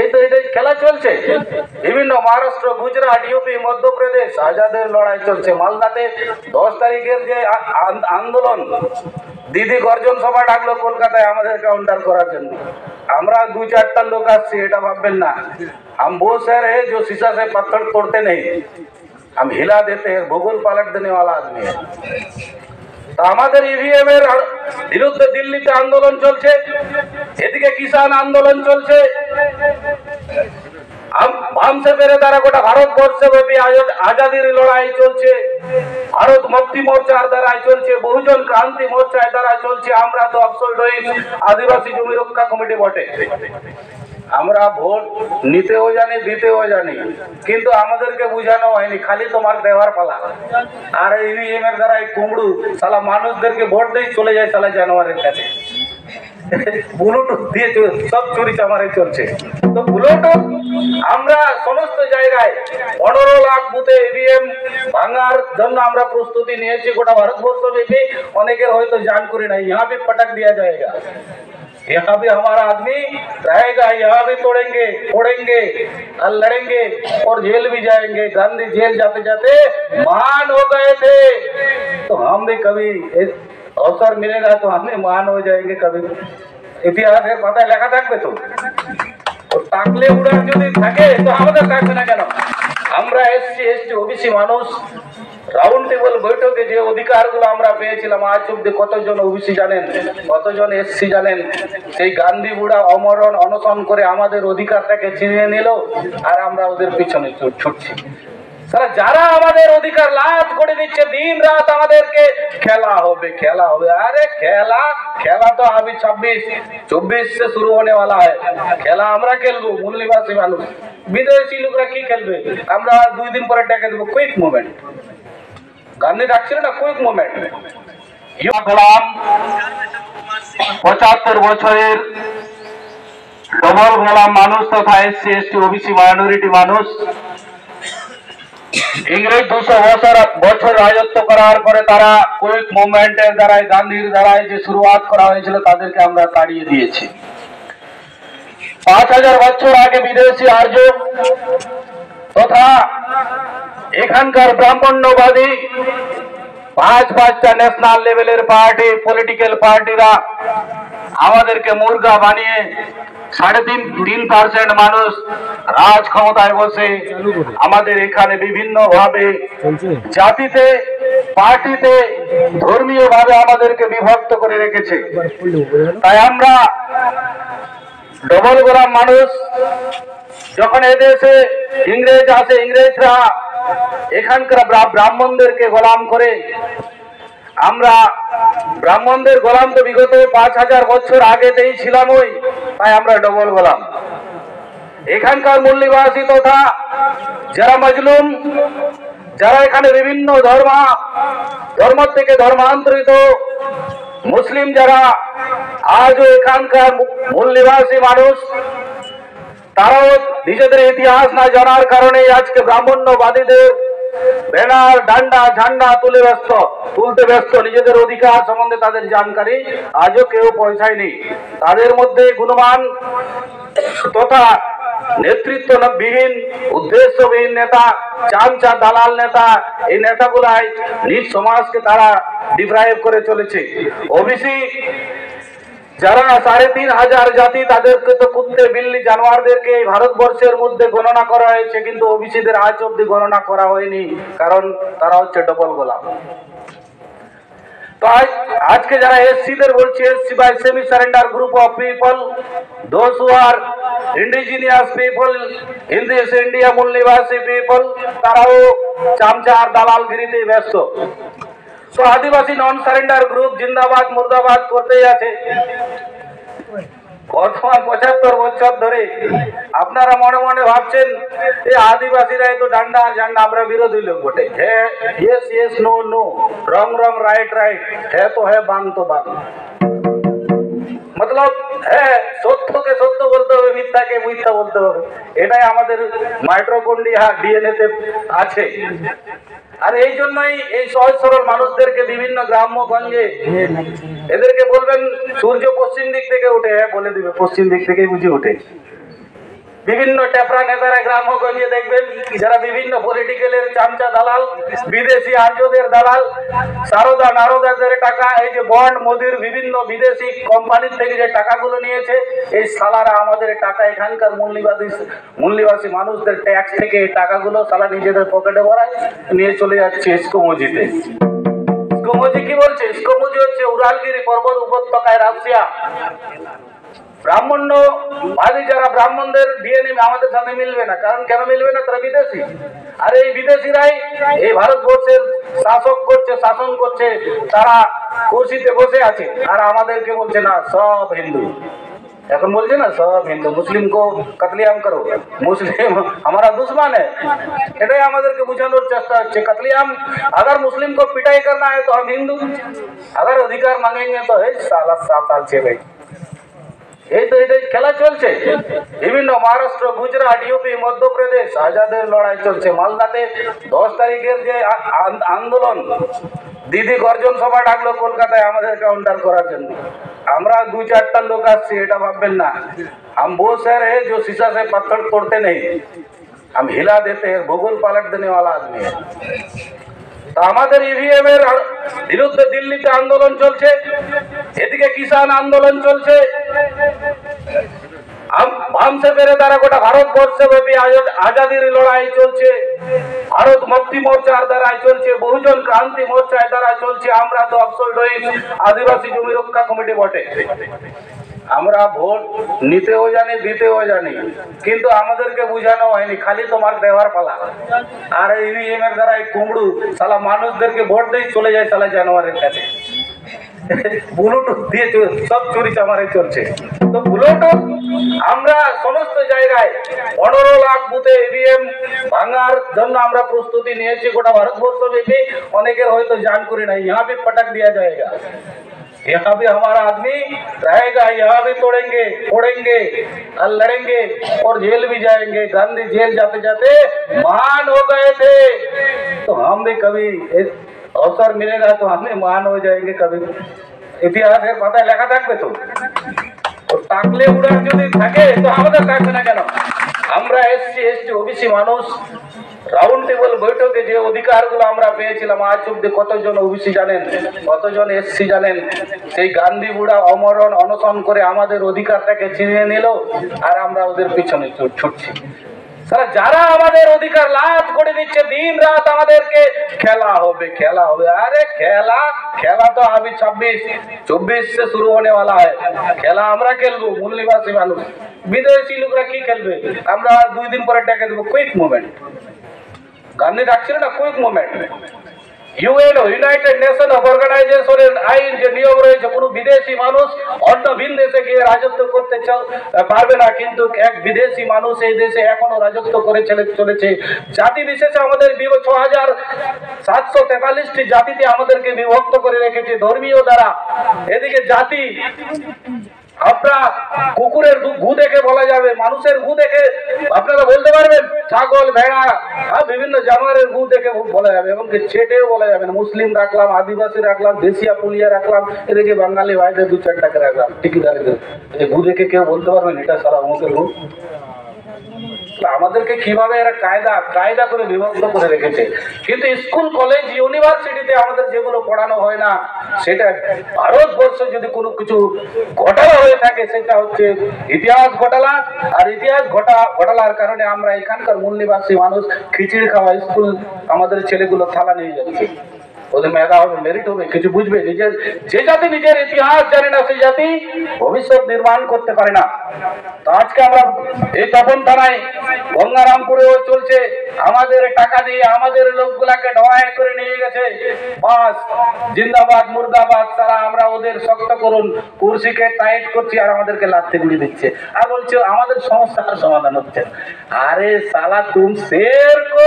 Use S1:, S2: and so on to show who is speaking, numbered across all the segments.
S1: এই তো এটাই খেলা চলছে। বিভিন্ন মহারাষ্ট্র, গুজরাট, ইউপি, মধ্যপ্রদেশ আজাদের লড়াই চলছে। মালদাতে 10 তারিখের যে আন্দোলন, দিদি গর্জন সভা ডাকলো কলকাতায় আমাদের কাউন্টার করার জন্য। আমরা 2-4টা লোক আসছি, এটা ভাববেন না। हम वो शहर है जो शीशा से पत्थर तोड़ते नहीं, हम हिला देते हैं, भूगोल पलट देने वाला आदमी है। তো আমাদের ইভিএম এর বিরুদ্ধে দিল্লিতে আন্দোলন চলছে, এদিকে কিষাণ আন্দোলন চলছে। हमसे मेरे द्वारा गोटा भारतवर्ष ব্যাপী আজাদির লড়াই চলছে। ভারত মুক্তি মোর্চার দ্বারা চলছে, বহুজন ক্রান্তি মোর্চার দ্বারা চলছে। আমরা তো অবসর আদিবাসী জমি রক্ষা কমিটি বটে। আমরা ভোট নিতেও জানি, দিতেও জানি, কিন্তু আমাদেরকে বুঝানো হয়নি, খালি তোমার দেওয়ার পালা। আর ইভিএম এর দ্বারা কুমড়ু সালা মানুষদেরকে ভোট দিয়ে চলে যায় সালা জানোয়ারের কাছে। ব্লুটুথ দিয়ে সব চুরি চামারে চলছে। তো ব্লুটুথ আমরা সমস্ত জায়গায় 15 লাখ বুথে ইভিএম ভাঙার জন্য আমরা প্রস্তুতি নিয়েছি গোটা ভারতবর্ষ ব্যাপী। অনেকের হয়তো জান করে নাই, यहाँ भी पटक दिया जाएगा, यहाँ भी हमारा आदमी रहेगा, यहाँ भी तोड़ेंगे, फोड़ेंगे और लड़ेंगे और जेल भी जाएंगे। गांधी जेल जाते जाते महान हो गए थे, तो हम भी कभी अवसर मिलेगा तो हम भी महान हो जाएंगे कभी। ইতিহাসের পাতায় লেখা থাকবে তো, তাকলে উড়ার যদি থাকে তো আমাদের থাকবে না কেন? আমরা এসসি এসটি ওবিসি মানুষ, রাউন্ড টেবিল বৈঠকে যে অধিকারগুলো আমরা পেয়েছিলাম, আজ অব্দি কতজন ওবিসি জানেন, কতজন এসসি জানেন? সেই গান্ধী বুড়া অমরণ অনশন করে আমাদের অধিকারটাকে ছিনিয়ে নিল, আর আমরা ওদের পিছনে ছুটছি। যারা আমাদের অধিকার লাভ করে দিচ্ছে, দিন রাত আমাদেরকে খেলা হবে, খেলা হবে। अरे খেলা তো अभी 26-24 से शुरू होने वाला है। খেলা আমরা খেলবো, মূল নিবাসী মানুষ। বিদেশি লোকরা কি খেলবে? আমরা 2 দিন পরে ডেকে দেবো কুইক মুভমেন্ট। গান্ধী ডাকছিল না কুইক মুভমেন্ট। গোলাম 75 বছরের ডবল গোলাম মানুষ তথা এসসি এসটি ওবিসি মাইনরিটি মানুষ, ইংরেজ 200 বছর রাজত্ব করার পরে তারা কুইক মুভমেন্টের দ্বারাই, গান্ধীর দ্বারাই যে শুরুয়াত করা হয়েছিল, তাদেরকে আমরা তাড়িয়ে দিয়েছি। 5000 বছর আগে বিদেশি আর্য তথা এখানকার ব্রাহ্মণ্যবাদী 5-5টা ন্যাশনাল লেভেলের পার্টি, পলিটিক্যাল পার্টিরা আমাদেরকে মুর্গা বানিয়ে 3.5% মানুষ রাজ ক্ষমতায় বসে আমাদের এখানে বিভিন্ন ভাবে জাতিতে, পার্টিতে, ধর্মীয় ভাবে আমাদেরকে বিভক্ত করে রেখেছে। তাই আমরা ডবল গোলাম মানুষ, যখন এদেশে ইংরেজ আসে, ইংরেজরা এখানকার ব্রাহ্মণদেরকে গোলাম করে। আমরা ব্রাহ্মণদের গোলাম তো বিগত 5000 বছর আগেতেই ছিলাম, তাই আমরা ডবল গোলাম। এখানকার মূল নিবাসী তথা যারা মজলুম, যারা এখানে বিভিন্ন ধর্ম থেকে ধর্মান্তরিত মুসলিম, যারা আজও এখানকার মূল নিবাসী মানুষ, তারাও নিজেদের ইতিহাস না জানার কারণে আজকে ব্রাহ্মণ্যবাদীদের ব্যানার, ডান্ডা, ঝান্ডা তুলতে ব্যস্ত। নিজেদের অধিকার সম্বন্ধে তাদের জানকারি আজও কেউ পৌঁছায়নি। তাদের মধ্যে গুণমান তথা নেতৃত্ববিহীন, উদ্দেশ্যবিহীন নেতা, চামচা দালাল নেতা, এই নেতাগুলাই নিজ সমাজকে তারা ডিপ্রাইভ করে চলেছে। ওবিসি যারা 3500 জাতি, তাদেরকে তো কুত্তে, বিল্লি, জানোয়ারদেরকে এই ভারতবর্ষের মধ্যে গণনা করা হয়েছে, কিন্তু ওবিসিদের আজ অব্দি গণনা করা হয়নি, কারণ তারা হচ্ছে ডবল গোলাম। তো আজকে যারা এসসিদের বলছে, SC by semi surrender group of people, those who are indigenous people in this India, মূল নিবাসী পিপল, তারাও চামচা আর দালালগিরিতে ব্যস্ত। তো আদিবাসী নন সারেন্ডার গ্রুপ জিন্দাবাদ মুর্দাবাদ করতেই আছে। বর্তমান 75 বছর ধরে আপনারা মনে মনে ভাবছেন এই আদিবাসীরাই তো ডান্ডা ঝান্ডা, আমরা বিরোধী লোক বটে। হ্যাঁ, ইয়েস ইয়েস, নো নো, রং রং, রাইট রাইট, হ্যাঁ তো হ্যাঁ, বাং তো বাং। মতলব হ্যাঁ, সত্যকে সত্য বলতে হবে, মিথ্যাকে মিথ্যা বলতে হবে। এটাই আমাদের মাইটোকন্ড্রিয়া ডিএনএ তে আছে। আর এই জন্যই এই সহজ সরল মানুষদেরকে বিভিন্ন গ্রাম্যগঞ্জে এদেরকে বলবেন সূর্য পশ্চিম দিক থেকে উঠে, বলে দিবে পশ্চিম দিক থেকেই বুঝে ওঠে। বিভিন্ন টেপরা নেতারা গ্রামগঞ্জে দেখবেন যারা বিভিন্ন পলিটিক্যালের চামচা দালাল, বিদেশি আর্যদের দালাল, সারদা নারদাদের টাকা, এই যে বন্ড মোদির বিভিন্ন বিদেশি কোম্পানির থেকে যে টাকাগুলো নিয়েছে, এই সালারা আমাদের টাকা এখানকার মূল্যবাসী মানুষদের ট্যাক্স থেকে এই টাকাগুলো সালা নিজেদের পকেটে ভরায় নিয়ে চলে যাচ্ছে ইস্কোমোজিতে। ইস্কোমোজি কি বলছে? ইস্কোমোজি হচ্ছে উরালগিরি পর্বত উপত্যকায় রাশিয়া। ব্রাহ্মণ্যবাদী যারা ব্রাহ্মণদের দিয়ে নেবে আমাদের সাথে মিলবে না। কারণ কেন মিলবে না? তারা বিদেশি। আর এই বিদেশিরাই এই ভারতবর্ষের শাসন করছে, তারা কুর্সিতে বসে আছে। আর আমাদেরকে বলছে না সব হিন্দু। এখন বলছে না সব হিন্দু, মুসলিম কো কতলিয়াম করো, মুসলিম हमारा दुश्मन है। এটাই আমাদেরকে বোঝানোর চেষ্টা হচ্ছে। कतलियाम अगर मुस्लिम को पिटाई करना है तो हम हिंदू, अगर अधिकार मांगेंगे तो है साला साताल चले। এই তো এটাই খেলা চলছে। বিভিন্ন মহারাষ্ট্র, গুজরাট, ইউপি, মধ্যপ্রদেশ আজাদের লড়াই চলছে। মালদাতে 10 তারিখের যে আন্দোলন, দিদি গর্জন সভা ডাকলো কলকাতায় আমাদের কাউন্টার করার জন্য। আমরা 2-4টা লোক আসছি, এটা ভাববেন না। हम वो सर है जो शीशा से पत्थर तोड़ते नहीं, हम हिला देते हैं, भूगोल पलट देने वाला आदमी है। তা আমাদের ইভিএম এর বিরুদ্ধে দিল্লিতে আন্দোলন চলছে, এদিকে কিষাণ আন্দোলন চলছে। বামসে পেরে তারা গোটা ভারতবর্ষে ব্যাপী আজাদির লড়াই চলছে, ভারত মুক্তি মোর্চার দ্বারাই চলছে, বহুজন ক্রান্তি মোর্চার দ্বারা চলছে। আমরা তো অফসল রইস আদিবাসী জমি রক্ষা কমিটি বটে। আমরা ভোট নিতেও জানি, দিতেও জানি, কিন্তু আমাদেরকে বুঝানো হয়নি, খালি তোমার দেওয়ার পালা। আর ইভিএম এর দ্বারা কুমড়ু সালা মানুষদেরকে ভোট দিয়ে চলে যায় সালা জানোয়ারের কাছে। ব্লুটুথ দিয়ে সব চুরি চামারে চলছে। তো ব্লুটুথ আমরা সমস্ত জায়গায় 15 লাখ বুথে ইভিএম ভাঙার জন্য আমরা প্রস্তুতি নিয়েছি গোটা ভারতবর্ষ ব্যাপী। অনেকের হয়তো জান করি নাই, यहाँ भी पटक दिया जाएगा, यहाँ भी हमारा आदमी रहेगा, यहाँ भी तोड़ेंगे, फोड़ेंगे और लड़ेंगे और जेल भी जाएंगे। गांधी जेल जाते जाते महान हो गए थे, तो हम भी कभी अवसर मिलेगा तो हम भी महान हो जाएंगे कभी। ইতিহাসের পাতায় লেখা থাকবে তো, তাকলে উড়ার যদি থাকে তো আমাদের থাকবে না কেন? আমরা এসসি এসটি ওবিসি মানুষ, রাউন্ড টেবল বৈঠকে যে অধিকারগুলো আমরা পেয়েছিলাম, আজ অব্দি কতজন ওবিসি জানেন, কতজন এসসি জানেন? সেই গান্ধী বুড়া অমরণ অনশন করে আমাদের অধিকারটাকে ছিনিয়ে নিল, আর আমরা ওদের পিছনে ছুটছি। যারা আমাদের অধিকার লাভ করে দিচ্ছে, দিন রাত আমাদেরকে খেলা হবে খেলা হবে। আরে খেলা তো अभी 26-24 से शुरू होने वाला है। খেলা আমরা খেলবো মূল্যবাসী মানুষ। বিদেশি লোকরা কি খেলবে? আমরা 2 দিন পরে ডেকে দেবো কুইক মুভমেন্ট। গান্ধী ডাকছিল না quick movement. UNO United nation অর্গানাইজেশনের আইন যে নিয়ম রয়েছে, কোনো বিদেশি মানুষ অন্য ভিন দেশে গিয়ে রাজত্ব করতে পারবে না, কিন্তু এক বিদেশি মানুষ এই দেশে এখনো রাজত্ব করে চলেছে। জাতি বিশেষে আমাদের 6743টি জাতিতে আমাদেরকে বিভক্ত করে রেখেছে ধর্মীয় দ্বারা। এদিকে জাতি আপনারা কুকুরের গু দেখে বলা যাবে, মানুষের গু দেখে আপনারা বলতে পারবেন, ছাগল, ভেড়া, বিভিন্ন জানোয়ারের গু দেখে বলা যাবে, এবং চেটেও বলা যাবে না। মুসলিম রাখলাম, আদিবাসী রাখলাম, দেশিয়া পুলিয়া রাখলাম, এদিকে বাঙালি ভাইদের 2-4 টাকা রাখলাম, ঠিকাদারদের গু দেখে কেউ বলতে পারবেন এটা সারা আমাদের গু? আমাদেরকে কিভাবে এরা কায়দা করে বিভক্ত করে রেখেছে। কিন্তু স্কুল, কলেজ, ইউনিভার্সিটিতে আমাদের যেগুলো পড়ানো হয় না, সেটা ভারতবর্ষে যদি কোনো কিছু ঘটনা হয়ে থাকে সেটা হচ্ছে ইতিহাস ঘটনা। আর ইতিহাস ঘটনার কারণে আমরা এখানকার মূল্যবাসী মানুষ খিচুড়ি খাওয়া স্কুল আমাদের ছেলেগুলো থালা নিয়ে যাচ্ছে। ওদের মেধা হবে, মেরিট হবে, কিছু বুঝবে। যে জাতি নিজের ইতিহাস জানে না, সেই জাতি ভবিষ্যৎ নির্মাণ করতে পারে না। তো আজকে আমরা এই তপন থানায় গঙ্গারামপুরেও চলছে, আমাদের টাকা দিয়ে আমাদের লোকগুলাকে ঢোয়াই করে নিয়ে গেছে। বাস জিন্দাবাদ মুর্দাবাদ, তারা আমরা ওদের শক্ত করুন, কুর্সিকে টাইট করছি, আর আমাদেরকে লাথি গুলি দিচ্ছে, আর বলছে আমাদের সমস্যার সমাধান হচ্ছে। আরে साला तुम शेर को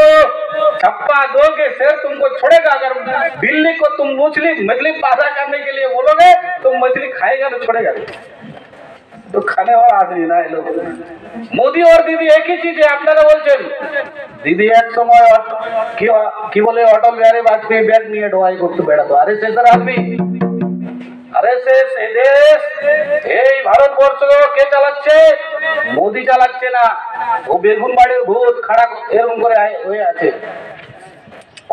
S1: छप्पा दोगे, शेर तुमको छोड़ेगा। अगर बिल्ली को तुम मछली पैदा करने के लिए बोलोगे तो मछली खाएगा तो छोड़ेगा। तो खाने वाला आदमी ना लोग। मोदी और दीदी एक ही चीज है। আপনারা বলছেন দিদি এক সময় কি বলে অটল বিহারী বাজপেয়ী ব্যাগ নিয়ে ঢোয়াই করতে বেড়াতো। আরে শেষের আদমি আরএসএস এই দেশ এই ভারতবর্ষ কে চালাচ্ছে? মোদি চালাচ্ছে না, ও বেগুন বাড়ির ভূত খাড়া এরকম করে হয়ে আছে।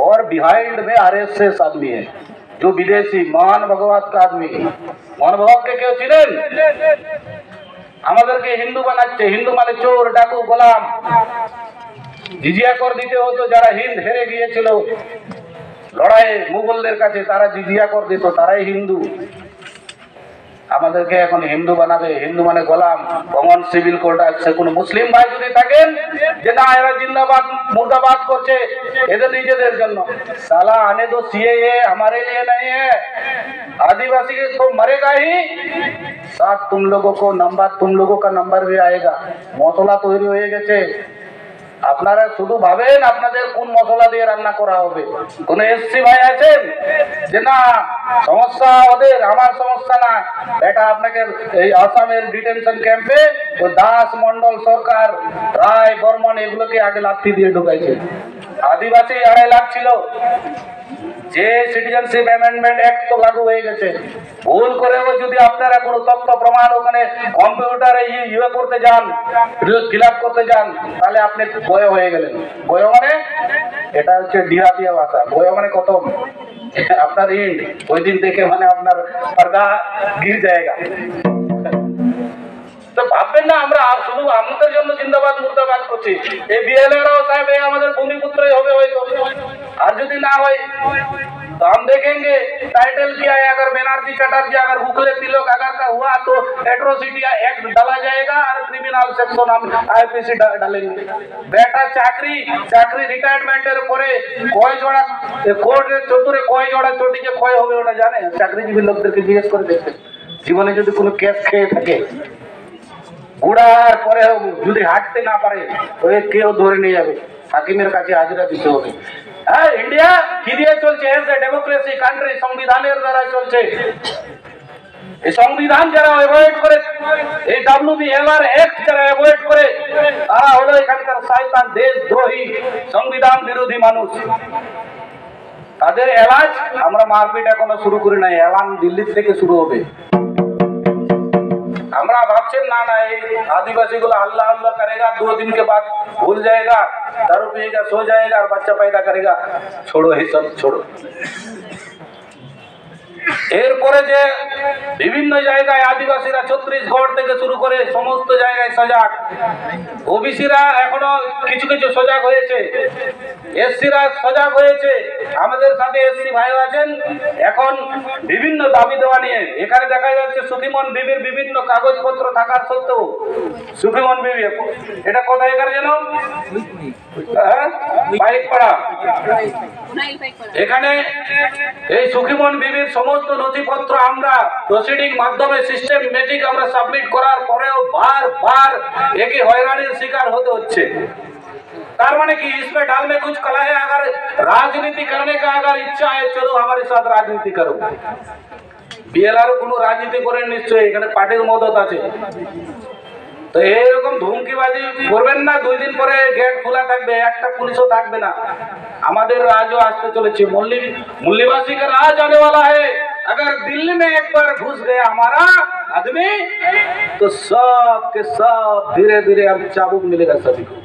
S1: और बिहाइंड में आरएसएस आदमी है जो विदेशी मान भगवत का आदमी। मान भगवत के क्यों चिनेन? আমাদেরকে হিন্দু বানাচ্ছে। হিন্দু মানে চোর, ডাকু, গোলাম। জিজিয়া কর দিতে হতো যারা হিন্দ হেরে গিয়েছিল লড়াইয়ে মুঘলদের কাছে, তারা জিজিয়া কর দিত, তারাই হিন্দু। আমাদেরকে এখন হিন্দু বানাবে। হিন্দু মানে গোলাম। কমন সিভিল কোড আছে। কোন মুসলিম ভাই যদি থাকেন যে না এরা জিন্দাবাদ মুর্দাবাদ করছে এদের নিজেদের জন্য, साला आने दो सीएए हमारे लिए नहीं है, आदिवासी तो मरेगा ही, साथ तुम लोगों को नंबर, तुम लोगों का नंबर भी आएगा। মশলা তৈরি হয়ে গেছে, আপনারা শুধু ভাবেন আপনাদের কোন মশলা দিয়ে রান্না করা হবে। কোন এসসি ভাই আছেন যে না সমস্যা ওদের, আমার সমস্যা না? এটা আপনাকে এই আসামের ডিটেনশন ক্যাম্পে ও দাস মন্ডল সরকার, রায় বর্মন এগুলোকে আগে লাথি দিয়ে ঢুকাইছে। আদিবাসী 2.5 লাখ ছিল, যে সিটিজেনশিপ অ্যামেন্ডমেন্ট অ্যাক্ট তো লাগু হয়ে গেছে। ভুল করেও যদি আপনারা কোনো তথ্য প্রমাণ ওখানে কম্পিউটারে ইয়ে করতে যান, ফিল আপ করতে যান, তাহলে আপনি বয় হয়ে গেলেন। বয় মানে এটা হচ্ছে ডিহাতিয়া ভাষা। বয় মানে কত আপনার ইন্ড, ওই দিন থেকে মানে আপনার পর্দা গির জায়গা। তো ভাববেন না আমরা শুধু আমাদের জন্য জিন্দাবাদ মুর্দাবাদ করছি। এই বিএলএরাও সাহেব আমাদের ভূমিপুত্রই হবে হয়তো, আর যদি না হয় तो हम देखेंगे टाइटल क्या है। अगर बनर्जी चटर्जी अगर हुकले तिलक अगर का हुआ तो एट्रोसिटी एक्ट डाला जाएगा और क्रिमिनल सेक्शन हम आईपीसी डालेंगे। बेटा चाकरी चाकरी रिटायरमेंटेर পরে কয় জোড়া কোর্টের চতুরে কয় জোড়া চটিকে ক্ষয় হবে ওটা জানে? চাকরিজীবী লোকদেরকে জিজ্ঞেস করে দেখতে। জীবনে যদি কোনো কেস খেয়ে থাকে, বুড়ার পরে যদি হাঁটতে না পারে ওই কেউ ধরে নিয়ে যাবে, হাকিমের কাছে হাজিরা দিতে হবে। হ্যাঁ, ইন্ডিয়া কি দিয়ে চলছে? এজ এ ডেমোক্রেসি কান্ট্রি, সংবিধানের দ্বারা চলছে। এই সংবিধান যারা অ্যাভয়েড করে, এই WBLR অ্যাক্ট যারা অ্যাভয়েড করে, তারা হলো এখানকার শয়তান, দেশদ্রোহী, সংবিধান বিরোধী মানুষ। তাদের এলাজ আমরা মারপিট এখনো শুরু করি নাই, এলান দিল্লি থেকে শুরু হবে। আমরা ভাবছেন না না এই आदिवासी गुला अल्लाह अल्लाह करेगा, 2 दिन के बाद भूल जाएगा, दारू पिएगा, सो जाएगा और बच्चा पैदा करेगा। छोड़ो ये सब छोड़ो। এরপরে যে বিভিন্ন জায়গায় আদিবাসীরা ছত্তিশগড় থেকে শুরু করে সমস্ত জায়গায় সজাগ, ওবিসিরা এখনো কিছু কিছু সজাগ হয়েছে, এসসিরা সজাগ হয়েছে। আমাদের সাথে এসসি ভাই আছেন এখন বিভিন্ন দাবি দেওয়া নিয়ে। এখানে দেখা যাচ্ছে সুফিমন বিবির বিভিন্ন কাগজপত্র থাকার সত্ত্বেও, সুফিমন বিবি এটা কোথায় এখানে যেন বাইকপাড়া, এখানে এই সুফিমন বিবির সমস্ত নথিপত্র আমরা প্রসিডিং মাধ্যমে সিস্টেমেটিক আমরা সাবমিট করার পরেও বারবার একই হয়রানির শিকার হতে হচ্ছে। तार माने कि इसमें डाल में कुछ कला है। अगर राजनीति करने का अगर इच्छा है, चलो हमारे साथ राजनीति करो। বিএলআর কোনো রাজনীতি করেন নিশ্চয়ই, এখানে পার্টির মদত আছে। তো এরকম ধুমকিবাজি করবেন না। 2 दिन পরে গেট খোলা থাকবে, একটা পুলিশও থাকবে না। আমাদের রাজও আসতে চলেছে, मुल्लीवासी का राज आने वाला है। अगर दिल्ली में एक बार घुस गया हमारा आदमी तो सब के सब धीरे धीरे हम चाबुक मिलेगा सभी को।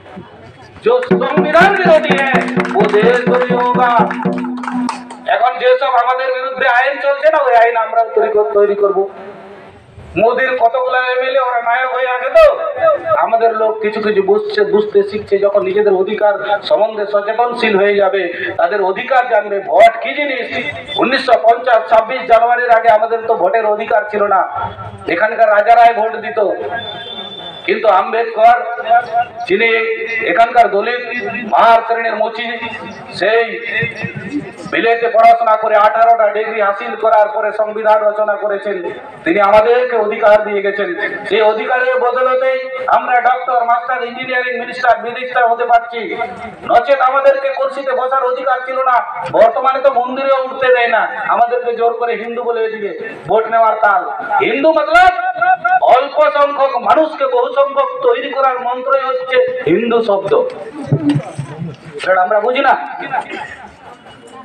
S1: जो संविधान विरोधी है वो देशद्रोही होगा। এখন যেসব আমাদের বিরুদ্ধে আইন চলছে না, ওই আইন আমরা তৈরি করব। মোদির কতগুলো এমএলএ ওরা নায়ক হয়ে আছে, তো আমাদের লোক কিছু কিছু বুঝতে শিখছে। যখন নিজেদের অধিকার সম্বন্ধে সচেতনশীল হয়ে যাবে, তাদের অধিকার জানবে, ভোট কি জিনিস। 1950 26 জানুয়ারির আগে আমাদের তো ভোটের অধিকার ছিল না। এখানকার রাজারাই ভোট দিত, কিন্তু আম্বেদকর যিনি এখানকার দলিত মার শ্রেণীর মুচি, সেই বিলেতে পড়াশোনা করে 18টা ডিগ্রি হাসিল করার পরে সংবিধান রচনা করেছেন। তিনি আমাদেরকে অধিকার দিয়ে গেছেন। সেই অধিকারের বদলতে আমরা doctor, master, engineering, minister, minister হতে পারছি। নচেত আমাদেরকে কুরসিতে বসার অধিকার ছিল না। বর্তমানে তো মন্দিরেও উঠতে দেয় না, আমাদেরকে জোর করে হিন্দু বলে দিবে ভোট নেওয়ার তাল। হিন্দু মতলব অল্প সংখ্যক মানুষকে বহু সংখ্যক তৈরি করার মন্ত্রই হচ্ছে হিন্দু শব্দ। সেটা আমরা বুঝি না।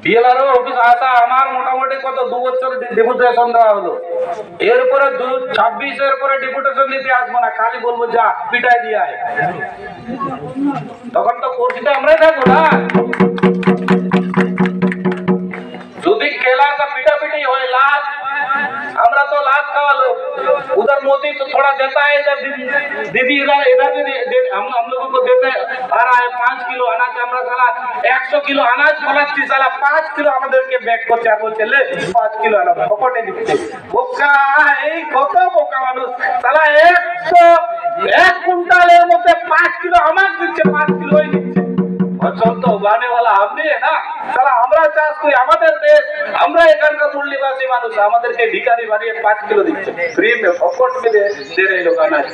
S2: বিএলআরও অফিস আসা আমার মোটামুটি কত 2 বছর ডেপুটেশন দেওয়া হলো। এরপরে 26-এর পরে ডেপুটেশন দিতে আসবো না, খালি বলবো যা পিটাই দিয়ে আয়। তখন তো কোর্সিতে আমরাই থাকবো না। যদি খেলা का पिटापिटी हो लात, हमरा तो लात खावा लोग। उधर मोदी तो थोड़ा देता है, इधर दीदी इधर भी हम लोगों को देते आ रहा है 5 किलो अनाज। हमरा साला 100 किलो अनाज ফলাচ্ছি, সালা 5 কিলো আমাদেরকে ব্যাগ করছে আর বলছে লে 5 কিলো আনা পকেটে দিচ্ছে। বোকা, এই কত বোকা মানুষ সালা 1 কুইন্টালের মধ্যে 5 কিলো আমাকে দিচ্ছে, 5 কিলোই দিচ্ছে। ফসল তো উগানে वाला हमने है ना, সালা আমরা চাষ করি আমাদের দেশ, আমরা এখানকার মূল্যবাসী মানুষ, আমাদেরকে ভিখারি বানিয়ে 5 কিলো দিচ্ছে ফ্রি মে পকেট মে দে রে লোক আনাজ।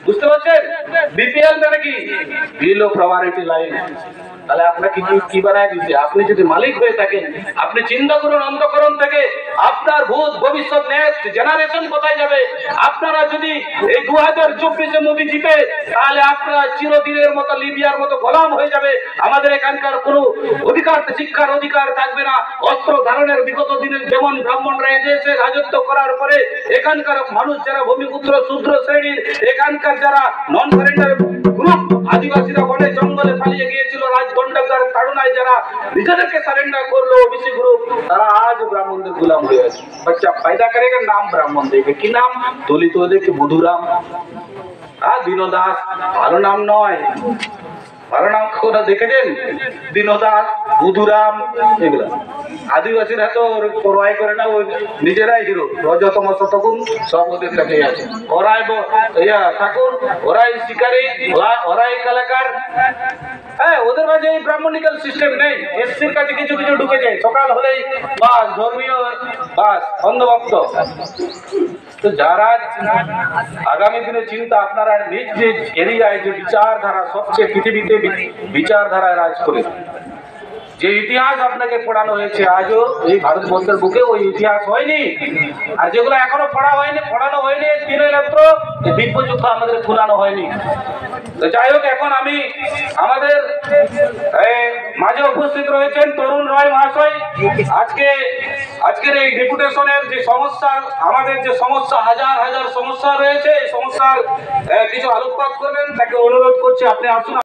S2: বুঝতে পারছেন? বিপিএল মানে কি? Below priority line. তাহলে আপনাকে কি বানায় দিচ্ছে? আপনি যদি মালিক হয়ে থাকেন, আপনি চিন্তা করুন অন্তঃকরণ থেকে আপনার ভূত ভবিষ্যৎ নেক্সট জেনারেশন কোথায় যাবে। আপনারা যদি এই 2024-এ মোদি জিতে, তাহলে আপনারা চিরদিনের মতো লিবিয়ার মতো গোলাম হয়ে যাবে। আমাদের এখানকার কোনো অধিকার, শিক্ষার অধিকার থাকবে না। অস্ত্র ধারণের বিগত দিনের যেমন ব্রাহ্মণরা এদেশে রাজত্ব করার পরে এখানকার মানুষ যারা ভূমিপুত্র শূদ্র শ্রেণীর, এখানকার যারা নন সারেন্ডার গ্রুপ আদিবাসীরা বনে জঙ্গলে পালিয়ে গিয়েছিল রাজদণ্ডকার তাড়নায়, যারা নিজেদেরকে সারেন্ডার করলো ওবিসি গ্রুপ, তারা আজ ব্রাহ্মণদের গোলাম হয়ে আছে। বাচ্চা ফায়দা করেगा নাম ব্রাহ্মণ দেবে, কি নাম? দলিত ওদেরকে বুধুরাম, দীনদাস, ভালো নাম নয়। ভালো নাম কোথা দেখেছেন? দীনদাস, বুধুরাম, এগুলা আদিবাসীরা তো পড়াই করে না, ওই নিজেরাই হিরো। রজতম শতগুণ সব ওদের কাছে আছে। ওরাই ঠাকুর, ওরাই শিকারী, ওরাই কালাকার। হ্যাঁ, ওদের মাঝে এই ব্রাহ্মণিক্যাল সিস্টেম নেই। এসসির কাছে কিছু কিছু ঢুকে যায়, সকাল হলেই বাস ধর্মীয়, বাস অন্ধভক্ত। তো যারা আগামী দিনে চিন্তা, আপনারা নিজ নিজ এরিয়ায় যে বিচারধারা সবচেয়ে পৃথিবীতে বিচারধারায় রাজ করে, যে ইতিহাস আপনাকে পড়ানো হয়েছে, আজও এই ভারতবর্ষের বুকে ওই ইতিহাস হয়নি। আর যেগুলো এখনো পড়ানো হয়নি দিনের রাত্র দিব্যযুদ্ধ আমাদের খুলানো হয়নি। তো যাই হোক, এখন আমি আমাদের মাঝে উপস্থিত রয়েছেন তরুণ রায় মহাশয়। আজকের এই ডেপুটেশনের যে সমস্যা, আমাদের যে সমস্যা, হাজার হাজার সমস্যা রয়েছে, এই সমস্যার কিছু আলোকপাত করবেন, তাকে অনুরোধ করছি আপনি আসুন।